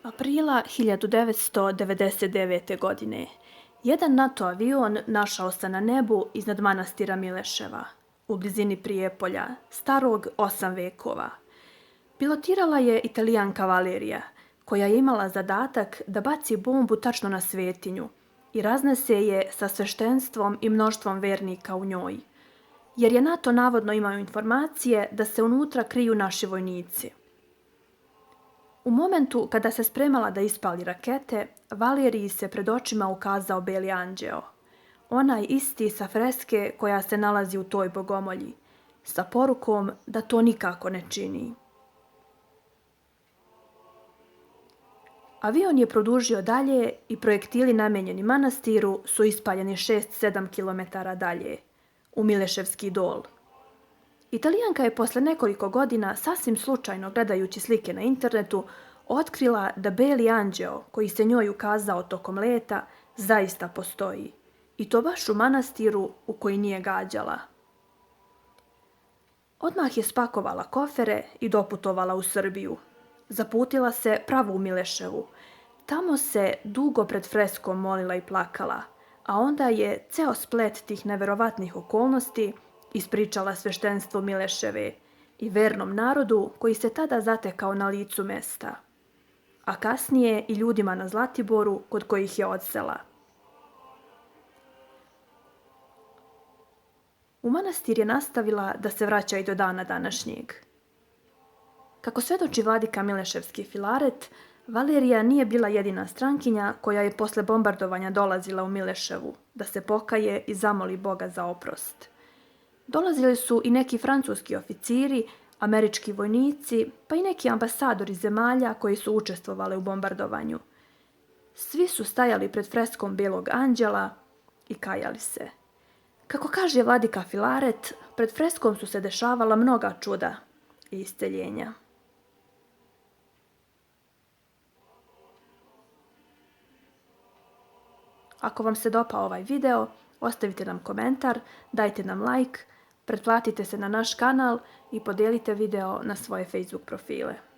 Aprila 1999. godine jedan NATO avion našao se na nebu iznad manastira Mileševa, u blizini Prijepolja, starog 8 vekova. Pilotirala je Italijanka Valerija, koja je imala zadatak da baci bombu tačno na svetinju i raznese je sa sveštenstvom i mnoštvom vernika u njoj, jer je NATO navodno imao informacije da se unutra kriju naši vojnici. U momentu kada se spremala da ispali rakete, Valeriji se pred očima ukazao beli anđeo, onaj isti sa freske koja se nalazi u toj bogomolji, sa porukom da to nikako ne čini. Avion je produžio dalje i projektili namenjeni manastiru su ispaljeni 6-7 km dalje, u Mileševski dol. Italijanka je posle nekoliko godina, sasvim slučajno gledajući slike na internetu, otkrila da beli anđeo koji se njoj ukazao tokom leta zaista postoji, i to baš u manastiru u koji nije gađala. Odmah je spakovala kofere i doputovala u Srbiju. Zaputila se pravo u Mileševu. Tamo se dugo pred freskom molila i plakala, a onda je ceo splet tih neverovatnih okolnosti ispričala sveštenstvu Mileševe i vernom narodu koji se tada zatekao na licu mesta, a kasnije i ljudima na Zlatiboru kod kojih je odsela. U manastir je nastavila da se vraća i do dana današnjeg. Kako svedoči vladika Mileševski Filaret, Valerija nije bila jedina strankinja koja je posle bombardovanja dolazila u Mileševu da se pokaje i zamoli Boga za oprost. Dolazili su i neki francuski oficiri, američki vojnici, pa i neki ambasadori zemalja koji su učestvovali u bombardovanju. Svi su stajali pred freskom belog anđela i kajali se. Kako kaže vladika Filaret, pred freskom su se dešavala mnoga čuda i isceljenja. Ako vam se dopao ovaj video, ostavite nam komentar, dajte nam like, pretplatite se na naš kanal i podijelite video na svoje Facebook profile.